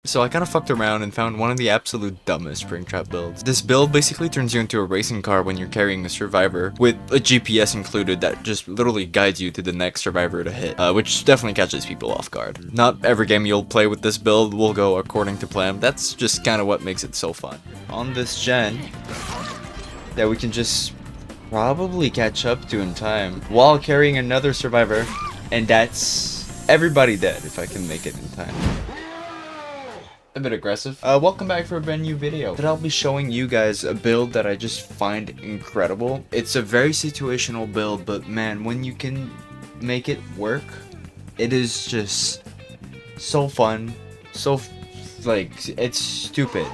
So I kind of fucked around and found one of the absolute dumbest Springtrap builds. This build basically turns you into a racing car when you're carrying a survivor, with a GPS included that just literally guides you to the next survivor to hit, which definitely catches people off guard. Not every game you'll play with this build will go according to plan, that's just kind of what makes it so fun. On this gen, that we can just probably catch up to in time, while carrying another survivor, and that's everybody dead if I can make it in time. A bit aggressive. Welcome back for a brand new video. Today I'll be showing you guys a build that I just find incredible. It's a very situational build, but man, when you can make it work, it is just so fun. So, like, it's stupid.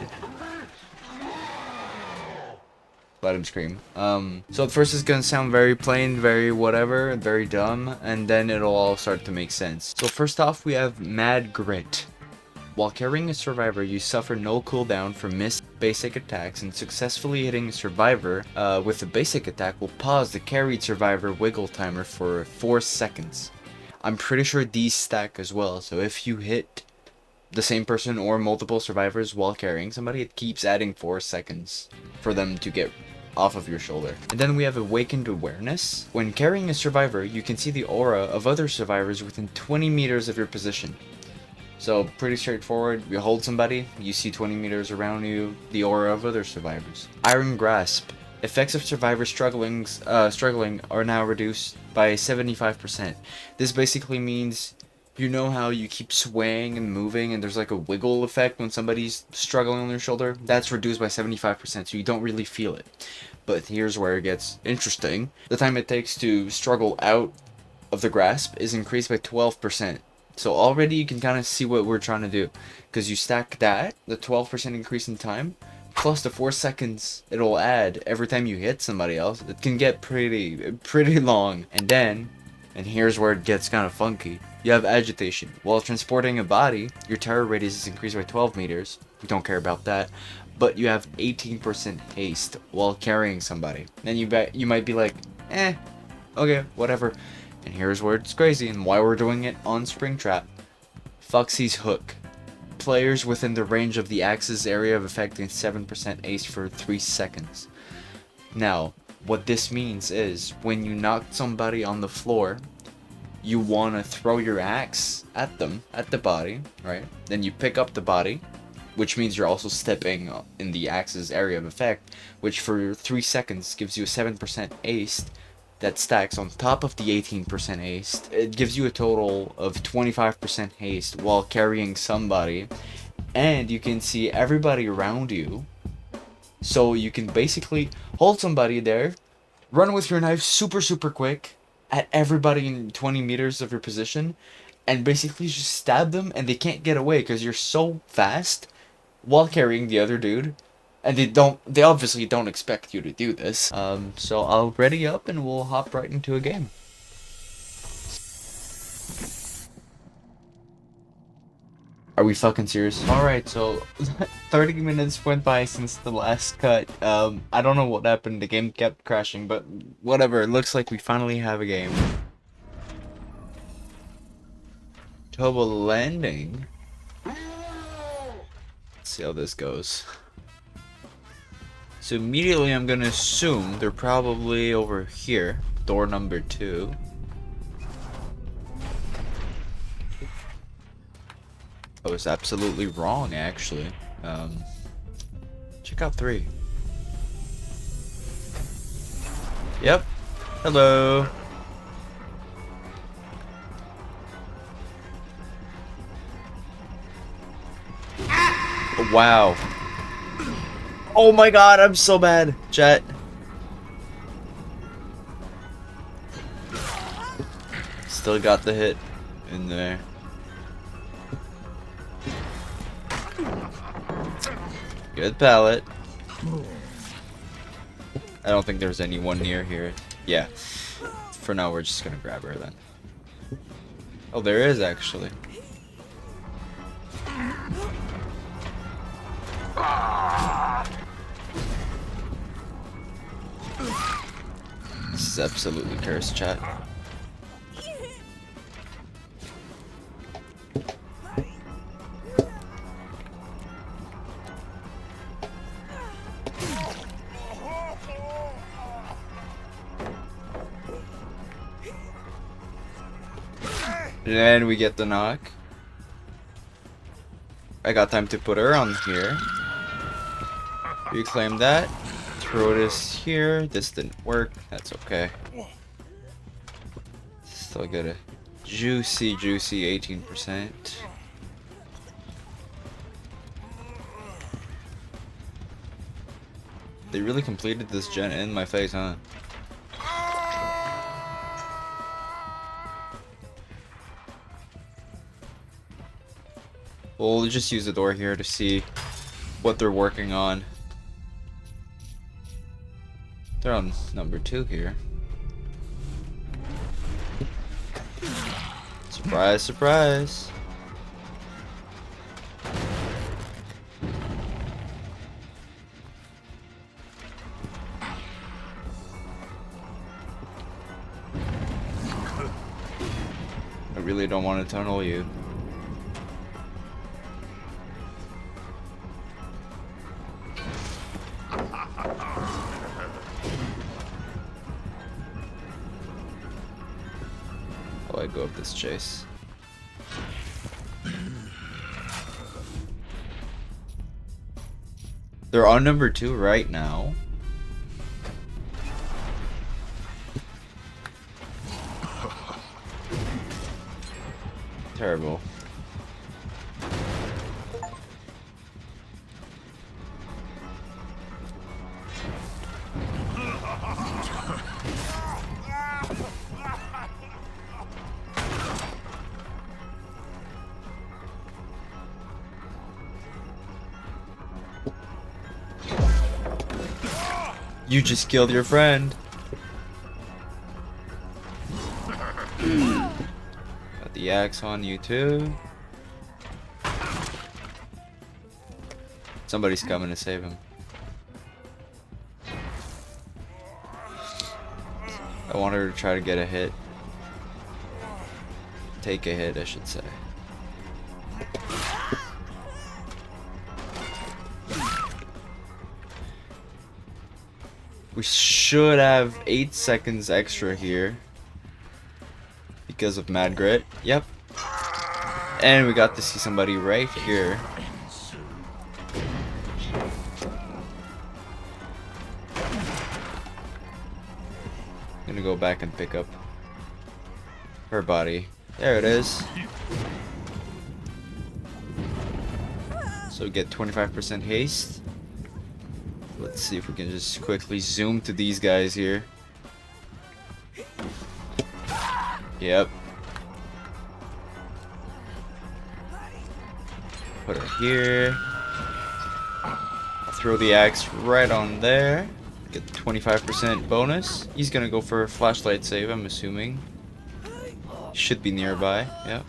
Let him scream. So at first it's gonna sound very plain, very whatever, very dumb, and then it'll all start to make sense. So first off, we have Mad Grit. While carrying a survivor, you suffer no cooldown for missed basic attacks, and successfully hitting a survivor with a basic attack will pause the carried survivor wiggle timer for 4 seconds. I'm pretty sure these stack as well, so if you hit the same person or multiple survivors while carrying somebody, it keeps adding 4 seconds for them to get off of your shoulder. And then we have Awakened Awareness. When carrying a survivor, you can see the aura of other survivors within 20 meters of your position. So pretty straightforward. You hold somebody, you see 20 meters around you the aura of other survivors. Iron Grasp. Effects of survivors struggling are now reduced by 75%. This basically means, you know how you keep swaying and moving and there's like a wiggle effect when somebody's struggling on your shoulder? That's reduced by 75%, so you don't really feel it. But here's where it gets interesting. The time it takes to struggle out of the grasp is increased by 12%. So already you can kind of see what we're trying to do, because you stack that, the 12% increase in time, plus the 4 seconds it'll add every time you hit somebody else. It can get pretty long. And then, and here's where it gets kind of funky, you have Agitation. While transporting a body, your terror radius is increased by 12 meters. We don't care about that. But you have 18% haste while carrying somebody. Then you might be like, okay, whatever. And here's where it's crazy and why we're doing it on Springtrap. Foxy's Hook. Players within the range of the axis area of effect gain 7% ace for 3 seconds. Now, what this means is, when you knock somebody on the floor, you want to throw your axe at them, at the body, right? Then you pick up the body, which means you're also stepping in the axis area of effect, which for 3 seconds gives you a 7% ace. That stacks on top of the 18% haste. It gives you a total of 25% haste while carrying somebody, and you can see everybody around you. So you can basically hold somebody there, run with your knife super quick at everybody in 20 meters of your position, and basically just stab them, and they can't get away because you're so fast while carrying the other dude. And they obviously don't expect you to do this. So I'll ready up and we'll hop right into a game. Are we fucking serious? Alright, so 30 minutes went by since the last cut. I don't know what happened, the game kept crashing, but whatever, it looks like we finally have a game. Turbo landing? Let's see how this goes. So immediately I'm gonna assume they're probably over here, door number 2. I was absolutely wrong, actually. Check out 3. Yep. Hello. Oh, wow. Oh my god, I'm so bad, chat. Still got the hit in there. Good pallet. I don't think there's anyone near here. Yeah. For now, we're just gonna grab her then. Oh, there is actually. This is absolutely cursed, chat. Then we get the knock. I got time to put her on here. Reclaim that. Throw this here. This didn't work. That's okay. Still get a juicy 18%. They really completed this gen in my face, huh? We'll just use the door here to see what they're working on. They're on number 2 here. Surprise, surprise. I really don't want to tunnel you. Oh, I go up this chase. They're on number 2 right now. Terrible. You just killed your friend. Got the axe on you too. Somebody's coming to save him. I want her to try to get a hit. Take a hit, I should say. We should have 8 seconds extra here because of Mad Grit. Yep. And we got to see somebody right here. Gonna go back and pick up her body. There it is. So we get 25% haste. Let's see if we can just quickly zoom to these guys here. Yep. Put her here. Throw the axe right on there. Get the 25% bonus. He's gonna go for a flashlight save, I'm assuming. Should be nearby. Yep.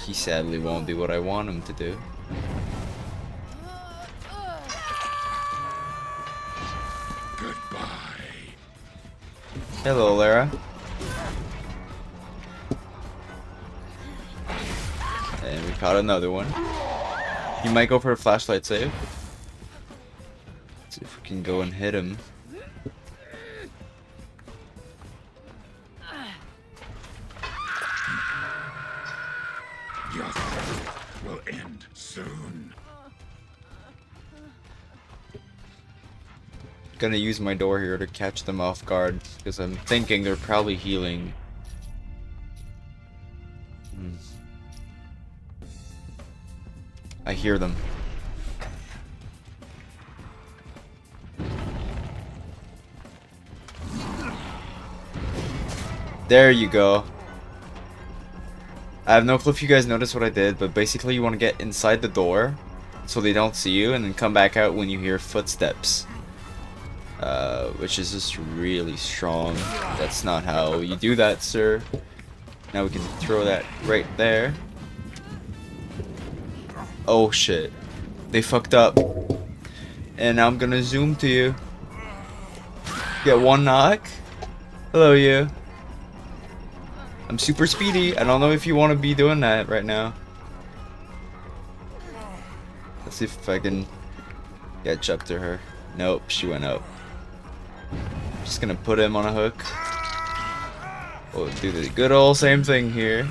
He sadly won't do what I want him to do. Goodbye. Hello, Lara. And we caught another one. He might go for a flashlight save. Let's see if we can go and hit him. Your will end soon. Gonna use my door here to catch them off guard because I'm thinking they're probably healing. I hear them. There you go. I have no clue if you guys noticed what I did, but basically you want to get inside the door so they don't see you and then come back out when you hear footsteps. Which is just really strong. That's not how you do that, sir. Now we can throw that right there. Oh shit. They fucked up. And now I'm gonna zoom to you. Get one knock. Hello, you. I'm super speedy. I don't know if you want to be doing that right now. Let's see if I can catch up to her. Nope, she went up. Just gonna put him on a hook. We'll do the good old same thing here.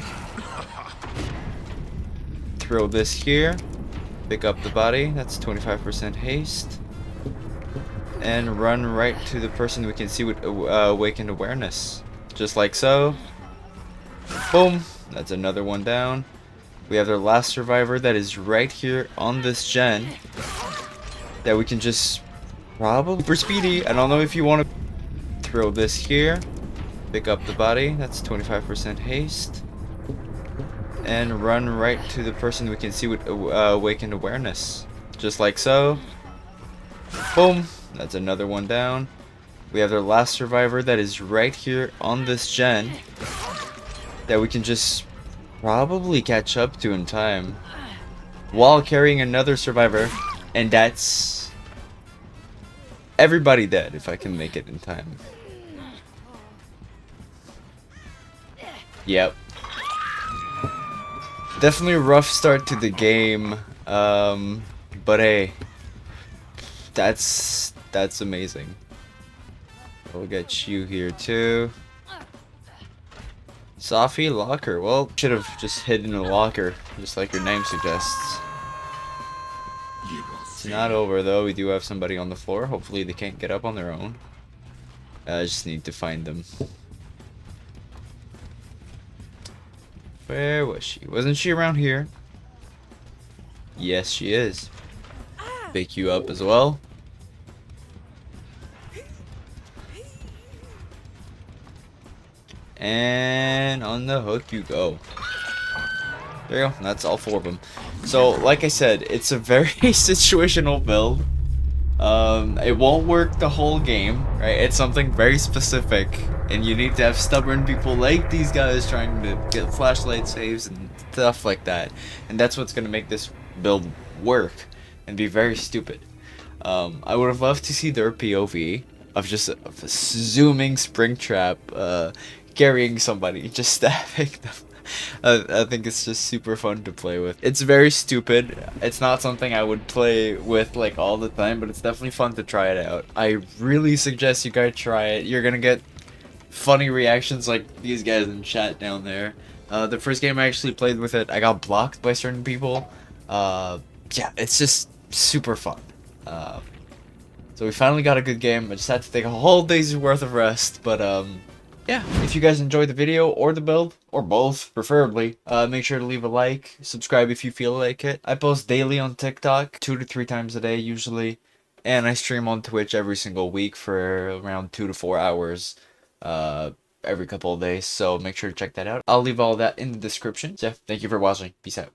Throw this here. Pick up the body. That's 25% haste. And run right to the person we can see with awakened awareness. Just like so. Boom. That's another one down. We have their last survivor that is right here on this gen. That we can just probably super speedy. I don't know if you want to throw this here. Pick up the body. That's 25% haste. And run right to the person we can see with awakened awareness. Just like so. Boom. That's another one down. We have their last survivor that is right here on this gen. That we can just probably catch up to in time. While carrying another survivor. And that's everybody dead if I can make it in time. Yep. Definitely a rough start to the game. But hey. That's amazing. We'll get you here too. Sophie locker. Well, should have just hidden in a locker, just like your name suggests. It's not over though. We do have somebody on the floor. Hopefully they can't get up on their own. I just need to find them. Where was she? Wasn't she around here? Yes, she is. Pick you up as well. And on the hook you go. There you go. That's all 4 of them. So, like I said, it's a very situational build. It won't work the whole game, right? It's something very specific, and you need to have stubborn people like these guys trying to get flashlight saves and stuff like that. And that's what's gonna make this build work and be very stupid. I would have loved to see their POV of just a zooming Springtrap, carrying somebody, just stabbing them. I think it's just super fun to play with. It's very stupid. It's not something I would play with like all the time, but it's definitely fun to try it out. I really suggest you guys try it. You're gonna get funny reactions like these guys in chat down there. The first game I actually played with it, I got blocked by certain people. Yeah, it's just super fun. So we finally got a good game. I just had to take a whole day's worth of rest, but yeah, if you guys enjoyed the video or the build, or both, preferably, make sure to leave a like, subscribe if you feel like it. I post daily on TikTok, 2 to 3 times a day usually, and I stream on Twitch every single week for around 2 to 4 hours every couple of days, so make sure to check that out. I'll leave all that in the description. So yeah, thank you for watching. Peace out.